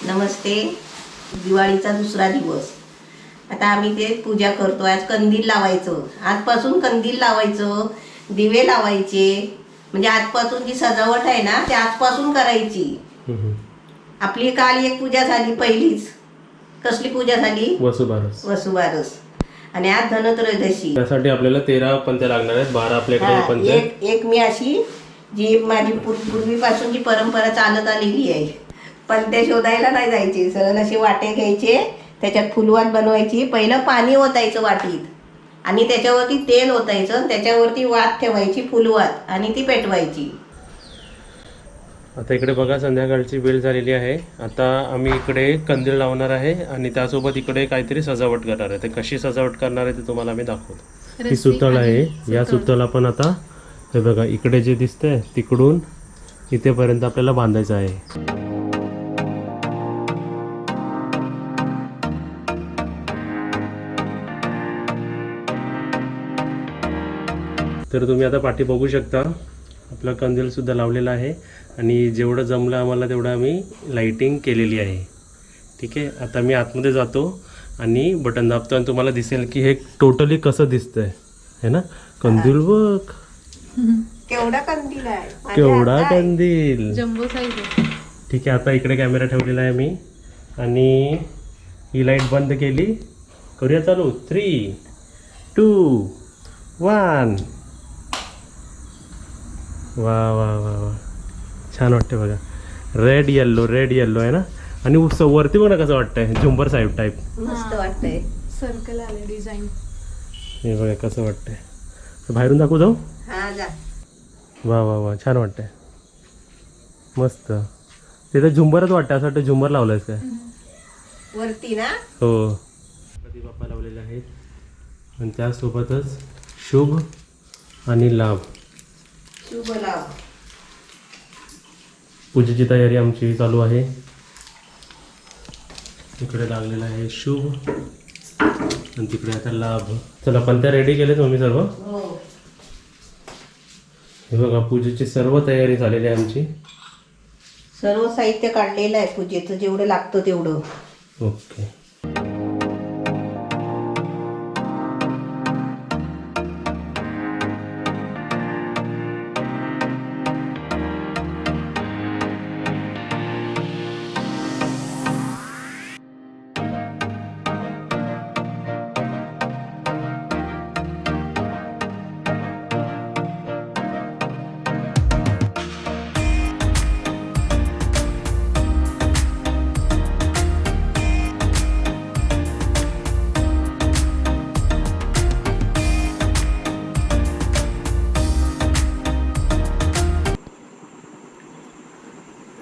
नमस्ते. दिवाळीचा दुसरा दिवस. आता आम्ही ते पूजा करतो. आज कंदील लावायचं. आजपासून कंदील लावायचं, दिवे लावायचे. म्हणजे आजपासून जी सजावट आहे ना, ती आजपासून करायची. आपली काल एक पूजा झाली पहिलीच. कसली पूजा झाली? वसुबारस. वसुबारस. आणि आज धनत्रयोदशी. त्यासाठी आपल्याला 13 पंत्या लागणार आहेत. 12 आपल्याकडे पंत्या. एक मी अशी जी माझी पूर्वीपासून जी परंपरा चालत आलेली आहे, पण ते शोधायला नाही जायचे. सरळ असे वाटे घ्यायचे, त्याच्यात फुलवात बनवायची. पहिलं पाणी ओतायचं वाटीत आणि त्याच्यावरती तेल ओतायचं, त्याच्यावरती वात ठेवायची फुलवात आणि ती पेटवायची. आता इकडे बघा संध्याकाळची वेळ झालेली आहे. आता आम्ही इकडे कंदील लावणार आहे आणि त्यासोबत इकडे काहीतरी सजावट करणार आहे. ते कशी सजावट करणार आहे ते तुम्हाला आम्ही दाखवतो. ही सुतळ आहे. या सुतळ आपण आता हे बघा इकडे जे दिसतंय तिकडून इथेपर्यंत आपल्याला बांधायचं आहे. तर तुम्ही आता पाठी बघू शकता आपला कंदील सुद्धा लावलेला आहे आणि जेवढं जमलं आम्हाला तेवढं आम्ही लाइटिंग केलेली आहे. ठीक आहे. आता मी आतमध्ये जातो आणि बटन दाबतो आणि तुम्हाला दिसेल की हे टोटली कसं दिसतंय है ना. कंदील बघ केवढा कंदील आहे, केवढा कंदील, जम्बो साईज. ठीक आहे. आता इकडे कॅमेरा ठेवलेला आहे मी आणि ही लाईट बंद केली. करूया चालू. 3, 2, 1. वा वा वा वा छान वाटते बघा. रेड येल्लो आहे ना. आणि वरती बघ ना कसं वाटतंय, झुंबर साहेब टाईप. मस्त वाटतंय. सर्कल आले डिझाईन. हे बघा कसं वाटतंय. तर बाहेरून दाखवू जाऊ. हा जा. वा वा वा छान वाटतंय. मस्त. ते तर झुंबरच वाटतं. असं वाटतं झुंबर लावलंयस काय वरती ना. हो. गणपती बाप्पा लावलेले आहेत आणि त्यासोबतच शुभ आणि लाभ. शुभ लाभ. पूजेची तयारी आमची चालू आहे. इकडे लागलेला आहे शुभ आणि तिकडे आता लाभ. चला पंत्या रेडी केलेत मम्मी सर्व. हो. हे बघा पूजेची सर्व तयारी झालेली आहे आमची. सर्व साहित्य काढलेलं आहे पूजेचं, जेवढं लागतं तेवढं. ओके.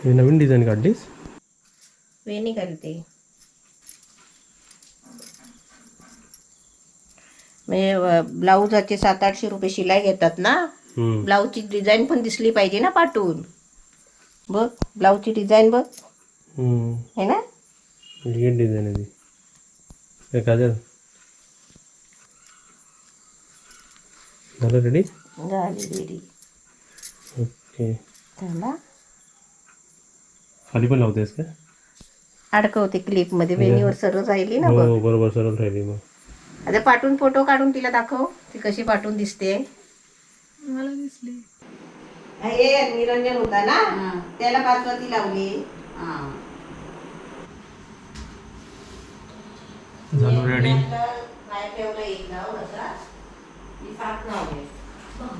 हे नवीन डिझाईन काढलीस. वेणी घालते. म्हणजे ब्लाऊजाचे 700-800 रुपये शिलाई घेतात ना. ब्लाऊजची डिझाईन पण दिसली पाहिजे ना पाठवून. बघ ब्लाऊजची डिझाईन बघ है ना. ही डिझाईन आहे ती. हे काजल झालं रेडी. झाली रेडी. ओके. झाला. खाली पण लावतेस का. अडकवते क्लिप मध्ये. वेणीवर सरळ राहिली ना. बघ हो बरोबर सरळ राहिली. मग आता पाठवून फोटो काढून तिला दाखव ती कशी पाठवून दिसते. मला दिसली. हे निरंजन होता ना, त्याला पाचवती लावली. झालं रेडी. बाहेर ठेवलं एक नाव असा.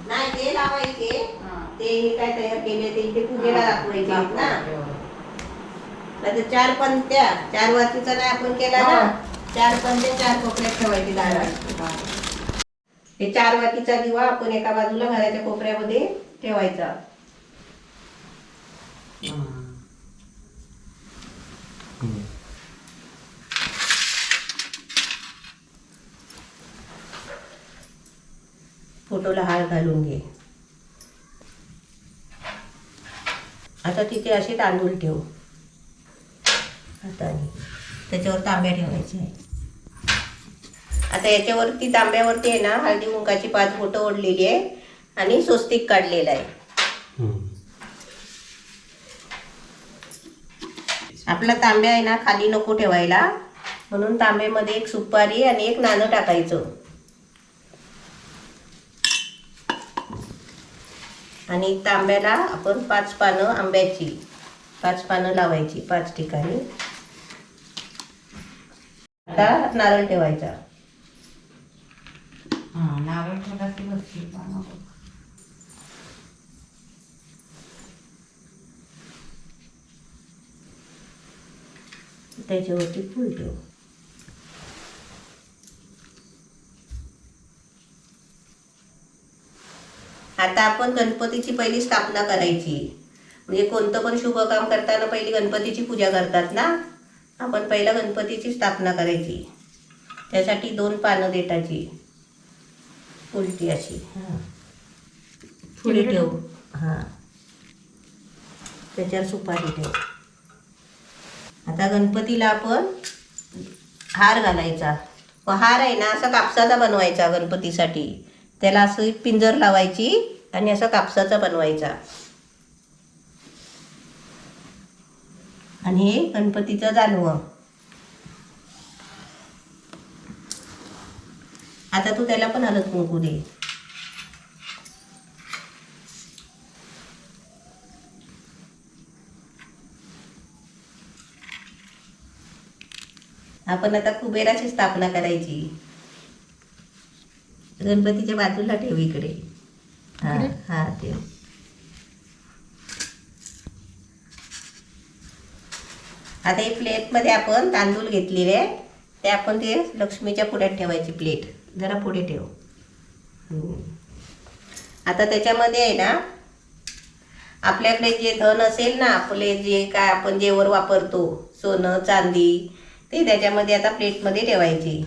नाही ते लावायचे. ते काय तयार केले ते पूजेला दाखवायचे ना. नाही 4 पंत्या 4 वातीचा नाही आपण केला ना. 4 पंत्या 4 कोपऱ्यात ठेवायचे दारात. हे 4 वातीचा दिवा आपण एका बाजूला घराच्या कोपऱ्यामध्ये ठेवायचा. फोटोला हार घालून घे. आता तिथे असे तांदूळ ठेव हाताने. त्याच्यावर तांब्या ठेवायचे आहे. आता याच्यावरती तांब्यावरती आहे ना हळदी कुंकाची 5 बोटं ओढलेली आहे आणि स्वस्तिक काढलेला आहे. आपला तांब्या आहे ना खाली नको ठेवायला, म्हणून तांब्यामध्ये एक सुपारी आणि एक नाणं टाकायचं आणि तांब्याला आपण 5 पानं आंब्याची 5 पानं लावायची 5 ठिकाणी. आता नारळ ठेवायचा. नारळ ठेवला की बसली पानं. त्याच्यावरती फूल ठेव. आता आपण गणपतीची पहिली स्थापना करायची. म्हणजे कोणतं पण शुभ काम करताना पहिली गणपतीची पूजा करतात ना, आपण पहिला गणपतीची स्थापना करायची. त्यासाठी 2 पानं देठाची उलटी अशी फुले ठेव. हां, त्याच्यावर सुपारी ठेव. आता गणपतीला आपण हार घालायचा. हार आहे ना असा कापसाचा बनवायचा गणपतीसाठी. त्याला असं पिंजर लावायची आणि असा कापसाचा बनवायचा. आणि हे गणपतीचं जानवं. आता तू त्याला पण हळद कुंकू दे. आपण आता कुबेराची स्थापना करायची. गणपतीच्या बाजूला ठेव इकडे. हा हा ठेव. आता ही प्लेटमध्ये आपण तांदूळ घेतलेले आहे ते आपण ते लक्ष्मीच्या पुढ्यात ठेवायची. प्लेट जरा पुढे ठेव. आता त्याच्यामध्ये आहे ना आपल्याकडे जे धन असेल ना, आपले जे काय आपण जेवर वापरतो सोनं चांदी, ते त्याच्यामध्ये आता प्लेटमध्ये ठेवायची.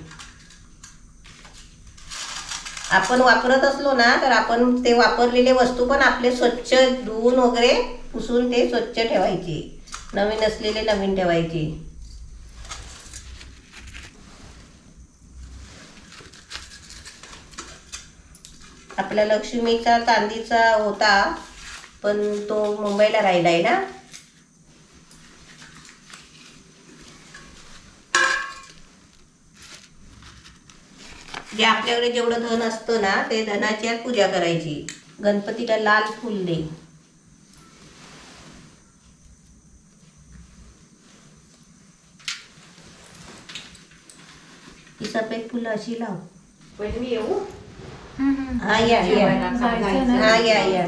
आपण वापरत असलो ना तर आपण ते वापरलेले वस्तू पण आपले स्वच्छ धुवून वगैरे पुसून ते स्वच्छ ठेवायची. नवीन असलेले नवीन ठेवायची. आपल्या लक्ष्मीचा चांदीचा होता पण तो मुंबईला राहिलाय ना. जे आपल्याकडे जेवढं धन असतं ना ते धनाची आज पूजा करायची. गणपतीला लाल फूल दे. ती सफेद फुलं अशी लाव. पहिले मी येऊ. हा या या. जायचं ना. हा या या.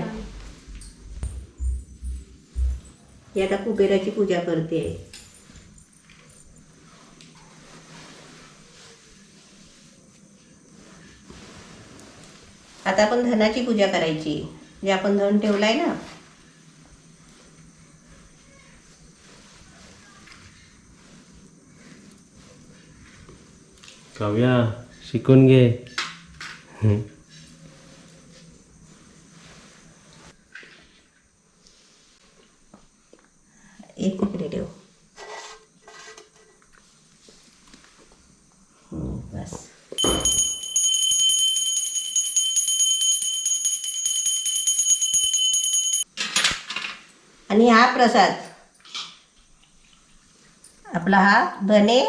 ही आता कुबेराची पूजा करते. आता आपण धनाची पूजा करायची. जे आपण धन ठेवलाय ना काव्या शिकून घे. एक तिकडे ठेव. बस. आणि हा प्रसाद आपला हा धने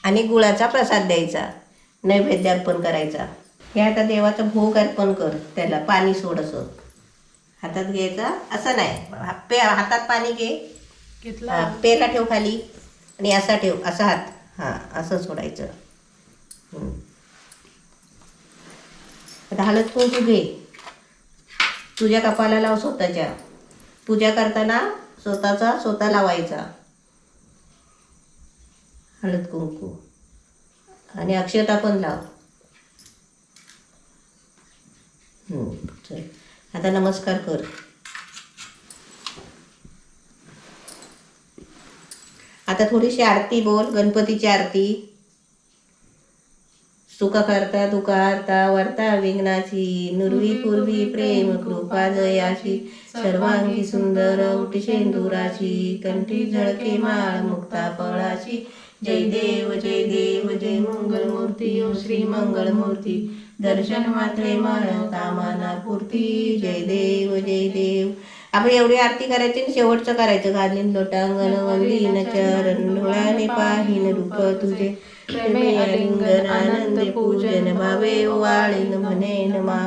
आणि गुळाचा प्रसाद द्यायचा. नैवेद्य अर्पण करायचा. हे आता देवाचा भोग अर्पण कर. त्याला पाणी सोड. असं हातात घ्यायचा. असं नाही, हातात पाणी घे. घेतला. पेला ठेव खाली आणि असा ठेव. असा हात हां असं सोडायचं. आता हळद कुंकू घे. तुझ्या कपाला लाव स्वतःच्या. पूजा करताना स्वतःचा स्वतः लावायचा हळद कुंकू. आणि अक्षता पण लाव. चल आता नमस्कार कर. आता थोडीशी आरती बोल. गणपतीची आरती. सुख करता दुखा हरता वर्ता विघ्नाची नुरवी पूर्वी प्रेम कृपा जयाची सर्वांगी सुंदर उटी शेंदुराची कंठी झळके माळ मुक्ता फळाची जय देव जय मंगलमूर्ती ओ श्री मंगलमूर्ती दर्शन मात्रे मन कामना पूर्ती जय देव. आपण एवढी आरती करायची आणि शेवटचं करायचं. घालीन लोटांगण वंदीन चरण डोळ्याने पाहिन रूप तुझे प्रेमे आलिंगन आनंद पूजन भावे वाळीन म्हणे नमा.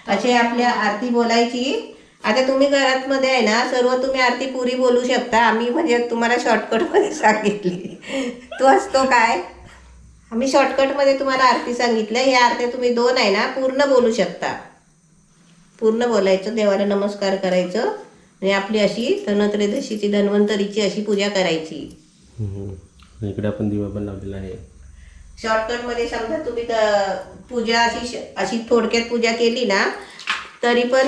असे आपल्या आरती बोलायची. आता तुम्ही घरात मध्ये आहे ना सर्व तुम्ही आरती पुरी बोलू शकता. आम्ही म्हणजे तुम्हाला शॉर्टकट मध्ये सांगितली. तो असतो काय, आम्ही शॉर्टकट मध्ये तुम्हाला आरती सांगितलं. या आरती तुम्ही 2 आहे ना पूर्ण बोलू शकता. पूर्ण बोलायचं, देवाला नमस्कार करायचं आणि आपली अशी धनत्रयोदशीची धन्वंतरीची अशी पूजा करायची. इकडे आपण दिवा पण लावलेला आहे. शॉर्टकट मध्ये समजा तुम्ही पूजा अशी थोडक्यात पूजा केली ना तरी पण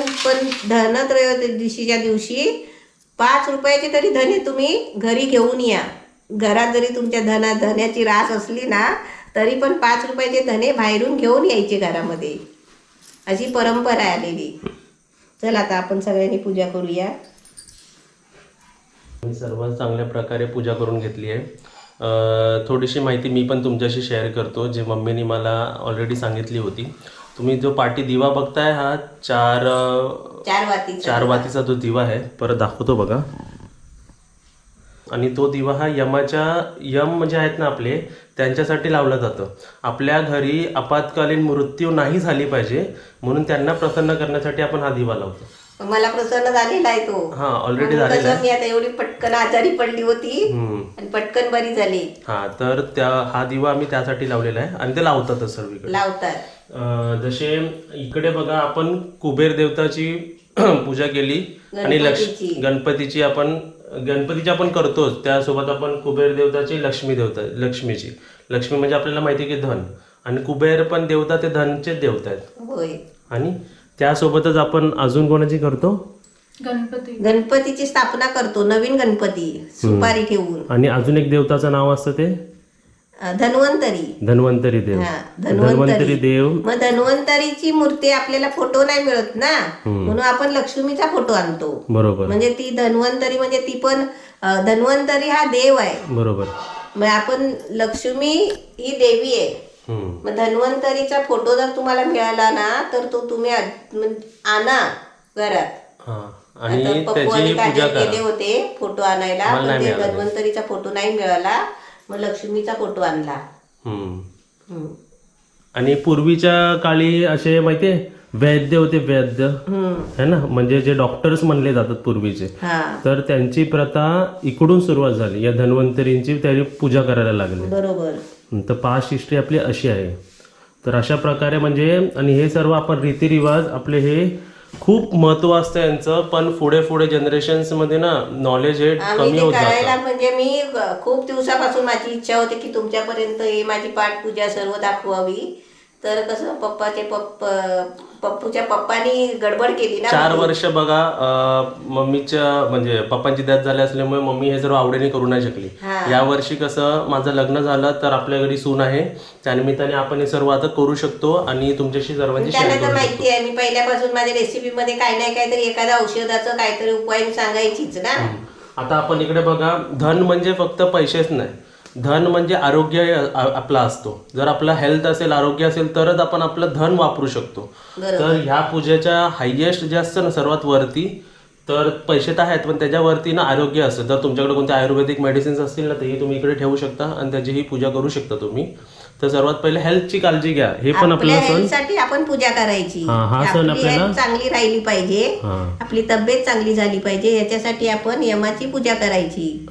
धनत्रयोदशीच्या दिवशी 5 रुपयाचे तरी धने तुम्ही घरी घेऊन या. घरात जरी तुमच्या धन्याची रास असली ना तरी पण 5 रुपयाचे धने बाहेरून घेऊन यायचे घरामध्ये. अशी परंपरा आहे आलेली. चल आता आपण सगळ्यांनी पूजा करूया. मी सर्व चांगल्या प्रकारे पूजा करून घेतली आहे. थोडीशी माहिती मी पण तुमच्याशी शेअर करतो जे मम्मीने मला ऑलरेडी सांगितली होती. तुम्ही जो पाठी दिवा बघताय हा 4 वातीचा जो दिवा आहे. परत दाखवतो बघा. आणि तो दिवा हा यम म्हणजे आहेत ना आपले त्यांच्यासाठी लावला जातं. आपल्या घरी आपत्कालीन मृत्यू नाही झाली पाहिजे म्हणून त्यांना प्रसन्न करण्यासाठी आपण हा दिवा लावतो. मला प्रसन्न झालेला आहे तो. हा ऑलरेडी झालेला आहे. मी आता एवढी पटकन आजारी पडली होती आणि पटकन बरी झाली. हा तर हा दिवा आम्ही त्यासाठी लावलेला आहे आणि ते लावतातच सर्वीकडे लावतात. जसे इकडे बघा आपण कुबेर देवताची पूजा केली आणि गणपतीची आपण करतोच. त्यासोबत आपण कुबेर देवताची लक्ष्मीची म्हणजे आपल्याला माहिती की धन आणि कुबेर पण देवता ते धनचेच देवता आहेत. होय. आणि त्यासोबतच आपण अजून कोणाची करतो गणपतीची स्थापना करतो. नवीन गणपती सुपारी ठेवून. आणि अजून एक देवताचं नाव असतं ते धन्वंतरी देव. धन्वंतरी देव. मग धन्वंतरीची मूर्ती आपल्याला फोटो नाही मिळत ना म्हणून आपण लक्ष्मीचा फोटो आणतो. बरोबर. म्हणजे ती धन्वंतरी म्हणजे ती पण धन्वंतरी हा देव आहे. बरोबर. मग आपण लक्ष्मी ही देवी आहे. मग धन्वंतरीचा फोटो जर तुम्हाला मिळाला ना तर तो तुम्ही आणा घरात. आणि पप्पूने काढले गेले होते फोटो आणायला पण ते धन्वंतरीचा फोटो नाही मिळाला. मग लक्ष्मीचा फोटो आणला. आणि पूर्वीच्या काळी असे माहितीये वैद्य होते. वैद्य है ना म्हणजे जे डॉक्टर्स म्हणले जातात पूर्वीचे. तर त्यांची प्रथा इकडून सुरुवात झाली. या धन्वंतरींची त्यांनी पूजा करायला लागली. बरोबर. तर पास्ट हिस्ट्री आपली अशी आहे. तर अशा प्रकारे म्हणजे आणि हे सर्व आपण रीतिरिवाज आपले हे खूप महत्व असतं यांचं. पण पुढे जनरेशन्स मध्ये ना नॉलेज हे कमी होत जातं. म्हणजे मी खूप दिवसापासून माझी इच्छा होती की तुमच्यापर्यंत हे माझी पाठपूजा सर्व दाखवावी. तर कसं पप्पूच्या पप्पानी गडबड केली ना. 4 वर्ष बघा मम्मीच्या म्हणजे पप्पांची डेथ झाली असल्यामुळे मम्मी हे सर्व आवडीने करू नाही शकली. या वर्षी कसं माझं लग्न झालं तर आपल्या घरी सून आहे त्यानिमित्ताने आपण हे सर्व आता करू शकतो आणि तुमच्याशी सर्वांची शेअर करू माहिती आहे. मी पहिल्यापासून माझ्या रेसिपी मध्ये काही नाही काहीतरी एखाद्या औषधाचं काहीतरी उपाय सांगायचीच ना. आता आपण इकडे बघा धन म्हणजे फक्त पैसेच नाही. धन म्हणजे आरोग्य आपला असतो. जर आपला हेल्थ असेल आरोग्य असेल तरच आपण आपलं धन वापरू शकतो. तर ह्या पूजेच्या हायएस्ट जे असतं ना सर्वात वरती तर पैसे तर आहेत पण त्याच्यावरती ना आरोग्य असतं. जर तुमच्याकडे कोणते आयुर्वेदिक मेडिसिन्स असतील ना तेही तुम्ही इकडे ठेवू शकता आणि त्याचीही पूजा करू शकता तुम्ही. तर सर्वात पहिले हेल्थची काळजी घ्या. हे पण आपल्या साठी आपण पूजा करायची. हा सण आपल्याला चांगली राहिली पाहिजे. आपली तब्येत चांगली झाली पाहिजे याच्यासाठी आपण यमाची पूजा करायची.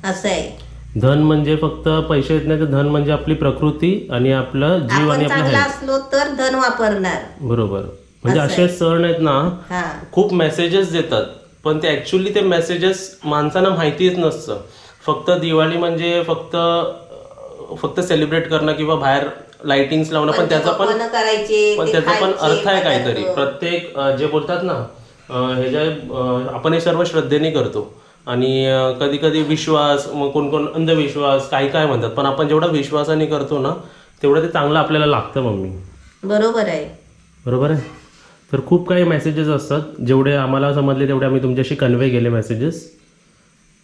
असं आहे. धन म्हणजे फक्त पैसे येत नाही तर धन म्हणजे आपली प्रकृती आणि आपलं जीव आणि चांगला असलो तर धन वापरणार. बरोबर. म्हणजे असे सण आहेत ना खूप मेसेजेस देतात पण ते ऍक्च्युअली ते मेसेजेस माणसांना माहितीच नसतं. फक्त दिवाळी म्हणजे फक्त सेलिब्रेट करणं किंवा बाहेर लाइटिंग्स लावणं पण त्याचा पण अर्थ आहे काहीतरी. प्रत्येक जे बोलतात ना हे जे आपण हे सर्व श्रद्धेने करतो आणि कधी कधी विश्वास मग कोण अंधविश्वास काय म्हणतात पण आपण जेवढा विश्वासाने करतो ना तेवढं ते चांगलं आपल्याला लागतं. मम्मी बरोबर आहे. बरोबर आहे. तर खूप काही मेसेजेस असतात जेवढे आम्हाला समजले तेवढे आम्ही तुमच्याशी कन्वे केले मेसेजेस.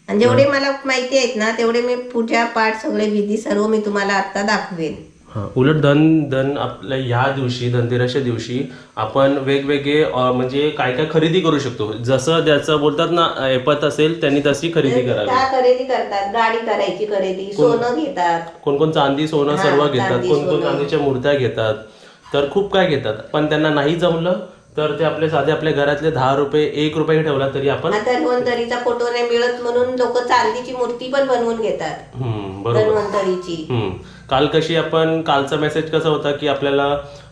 आणि जेवढे मला माहिती आहेत ना तेवढे मी पूजा पाठ सगळे विधी सर्व मी तुम्हाला आता दाखवेन. हां, उलट धन आपल्या ह्या दिवशी धनतेरसच्या दिवशी आपण वेगवेगळे म्हणजे काय काय खरेदी करू शकतो. जसं ज्याचं बोलतात ना ऐपत असेल त्यांनी तशी खरेदी करावी. त्या खरेदी करतात, गाडी करायची खरेदी, सोनं घेतात. कोण कोण चांदी सोनं हां, सर्व घेतात, चांदी, कोण कोण सोनं. चांदीच्या मूर्त्या घेतात, तर खूप काय घेतात. पण त्यांना नाही जमलं तर ते आपले साधे आपल्या घरातले 10 रुपये 1 रुपये ठेवला तरी आपण आता धन्वंतरीचा फोटो नाही मिळत म्हणून लोक चांदीची मूर्ती पण बनवून घेतात बरोबर. धन्वंतरीची. काल कशी आपण कालचा मेसेज कसा होता की आपल्याला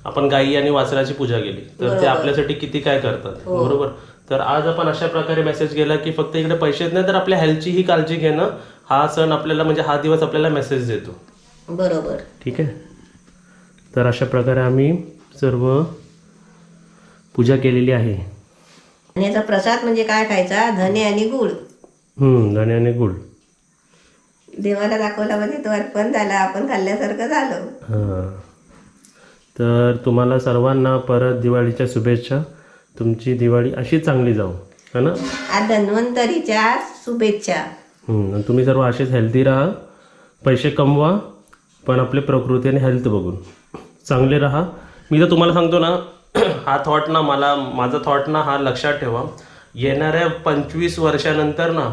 आपण गायी आणि वासराची पूजा केली तर ते बरोबर. आपल्यासाठी किती काय करतात. हो. बरोबर. तर आज आपण अशा प्रकारे मेसेज केला की फक्त इकडे पैसेच नाही तर आपल्या हेल्थची ही काळजी घेणं हा सण आपल्याला म्हणजे हा दिवस आपल्याला मेसेज देतो. बरोबर. ठीक आहे. तर अशा प्रकारे आम्ही सर्व पूजा केलेली आहे. आणि याचा प्रसाद म्हणजे काय खायचा, धने आणि गुळ. धणे आणि गुळ. देवाला दाखवला म्हणजे तो अर्पण झाला, आपण खाल्ल्यासारखं झालं. हां. तर तुम्हाला सर्वांना परत दिवाळीच्या शुभेच्छा. तुमची दिवाळी अशी चांगली जाऊ है ना. आज धन्वंतरीच्या शुभेच्छा. तुम्ही सर्व असेच हेल्दी राहा, पैसे कमवा पण आपली प्रकृती आणि हेल्थ बघून चांगले राहा. मी तर तुम्हाला सांगतो ना हा थॉट ना माझा थॉट ना हा लक्षात ठेवा. येणाऱ्या 25 वर्षानंतर ना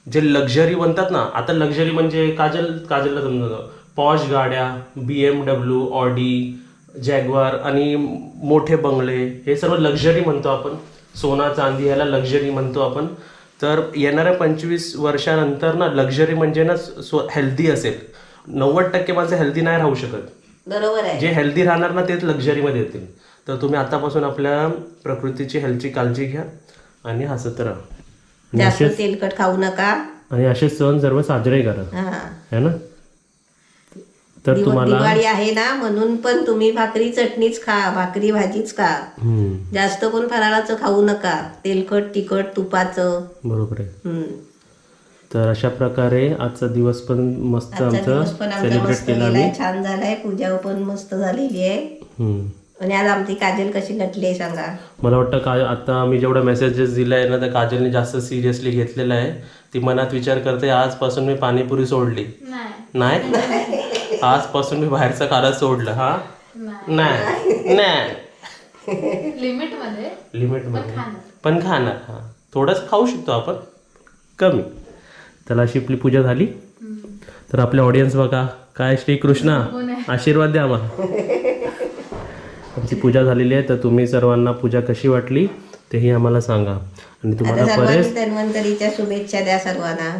जे लक्झरी बनतात ना, आता लक्झरी म्हणजे काजलला समजतं पॉश गाड्या, BMW, ऑडी, जॅग्वार आणि मोठे बंगले, हे सर्व लक्झरी म्हणतो आपण. सोना चांदी ह्याला लक्झरी म्हणतो आपण. तर येणाऱ्या 25 वर्षानंतर ना लक्झरी म्हणजे ना हेल्दी असेल. 90% माणसं हेल्दी नाही राहू शकत. बरोबर आहे. जे हेल्दी राहणार ना तेच लक्झरीमध्ये येतील. तर तुम्ही आतापासून आपल्या प्रकृतीची हेल्थची काळजी घ्या आणि हसत राहा. आणि जास्त असेच तेलकट खाऊ नका. आणि असे सण सर्व साजरे करा हा. है ना. तर तुम्हाला दिवाळी आहे ना म्हणून पण तुम्ही भाकरी चटणीच खा, भाकरी भाजीच खा. जास्त कोण फराळाचं खाऊ नका, तेलकट तिखट तुपाचं. बरोबर आहे. हम्म. तर अशा प्रकारे आजचा दिवस पण मस्त आजचा आमचा दिवस पण आमचा सेलिब्रेट मस्त केला गेलाय, आम्ही. छान झालाय. पूजा पण मस्त झालेली आहे. हम्म. आणि आज आमची काजल कशी नटली आहे सांगा. मला वाटतं आता आम्ही जेवढा मेसेजेस दिला आहे ना त्या काजलने जास्त सिरियसली घेतलेला आहे. ती मनात विचार करते आजपासून मी पाणीपुरी सोडली नाही, आजपासून मी बाहेरचं खायला सोडलं. हा नाही लिमिटमध्ये पण खाणार. हा थोडंच खाऊ शकतो आपण, कमी. त्याला अशी आपली पूजा झाली. तर आपल्या ऑडियन्स बघा काय श्रीकृष्णा आशीर्वाद द्या आम्हाला. आमची पूजा झालेली आहे. तर तुम्ही सर्वांना पूजा कशी वाटली तेही आम्हाला सांगा. आणि आता तुम्हाला सर्वांनी बरेच धन्वंतरीच्या शुभेच्छा द्या सर्वांना.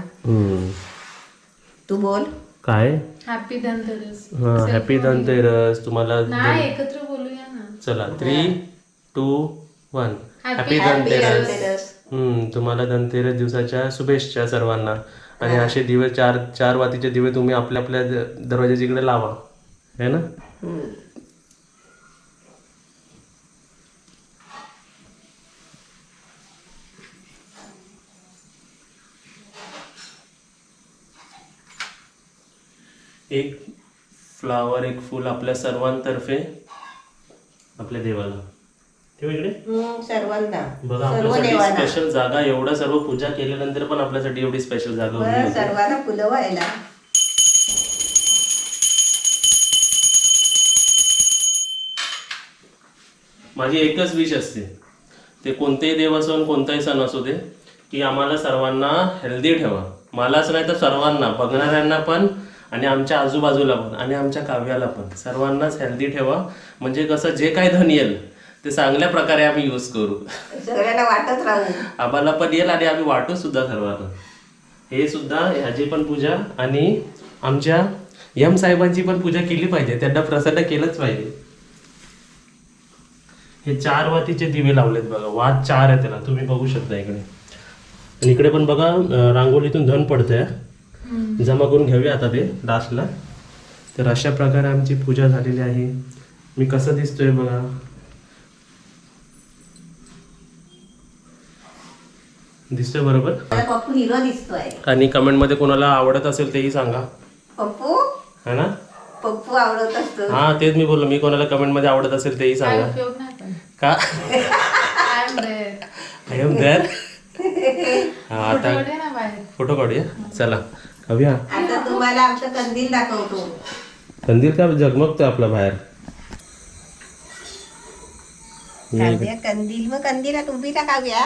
तू बोल. काय हॅपी धनतेरस. हां हॅपी धनतेरस तुम्हाला. नाही एकत्र बोलूया ना. चला 3, 2, 1 हॅपी हॅपी धनतेरस. धनतेरस. तुम्हाला धनतेरस दिवसाच्या शुभेच्छा सर्वांना. आणि असे दिवे चार वातीचे दिवे तुम्ही आपल्या आपल्या दरवाजाच्या इकडे लावा है ना. एक फ्लावर एक फूल आपल्या सर्वांतर्फे आपल्या देवाला ठेव इकडे. सर्वांना बघा सर्व आपल्यासाठी देवांना स्पेशल जागा, एवढं सर्व पूजा केल्यानंतर पण आपल्यासाठी एवढी स्पेशल जागा उरली होती. सर्वांना फुलं व्हायला. माझी एकच विश असते, ते कोणतेही देव असो आणि कोणताही सण असू दे, की आम्हाला सर्वांना हेल्दी ठेवा. मलाच नाही तर सर्वांना, बघणाऱ्यांना पण आणि आमच्या आजूबाजूला पण आणि आमच्या काव्याला पण सर्वांनाच हेल्दी ठेवा. म्हणजे कसं जे काही धन येईल ते चांगल्या प्रकारे आम्ही यूज करू. सगळ्यांना वाटत राहू. आम्हाला पण येईल आणि आम्ही वाटू सुद्धा सर्वांना. हे सुद्धा ह्याची पण पूजा आणि आमच्या यम साहेबांची पण पूजा केली पाहिजे. त्यांना प्रसन्न केलंच पाहिजे. हे 4 वातीचे दिवे लावलेत बघा. वात 4 आहे त्याला, तुम्ही बघू शकता इकडे. आणि इकडे पण बघा रांगोळीतून धन पडतंय. जमा करून घेऊया आता ते लास्टला. तर अशा प्रकारे आमची पूजा झालेली आहे. मी कसं दिसतोय बघा. दिसतोय बरोबर. पप्पू हिरो दिसतोय. आणि कमेंटमध्ये कोणाला आवडत असेल तेही सांगा. पप्पू है ना. पप्पू आवडत असतो. हा तेच मी बोललो. मी कोणाला कमेंटमध्ये आवडत असेल तेही काय सांगा. उपयोग नाही पण. का I am there. I am there. हा आता काढूया ना बाहेर. फोटो काढूया. चला करूया. आता तुम्हाला आमचं कंदील दाखवतो. कंदील का जगमगतोय आपला बाहेर. ये इकडे. काव्या कंदील, मग कंदिलात उभी राहा काव्या.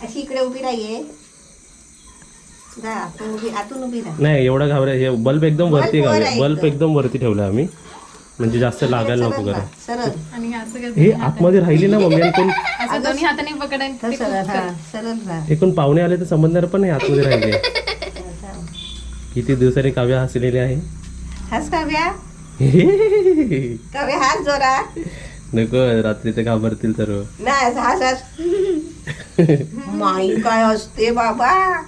अशी इकडे उभी राहाये. आतून उभी राहा. नाही एवढा घाबराय, हे बल्ब एकदम वरती बल्ब वर घालूया. आहे बल्ब इथं. एकदम वरती ठेवला आम्ही, म्हणजे जास्त लागायला नको सरळ करा. राहा, सरळ. आणि असं काय हे दोन्ही हाताने- आतमध्ये राहिली ना मम्मी, आणि कोण असं दोन्ही हाताने पकडायचं तर ते सरळ खूप हा, सरळ राहा. एकूण पाहुणे आले तर समजणार पण नाही आतमध्ये राहिले. किती दिवसांनी काव्या हसलेली आहे. हास काव्या. काव्या हास जोरात. नको रात्री ते घाबरतील सर्व. नाही हास हास. माई काय असते बाबा.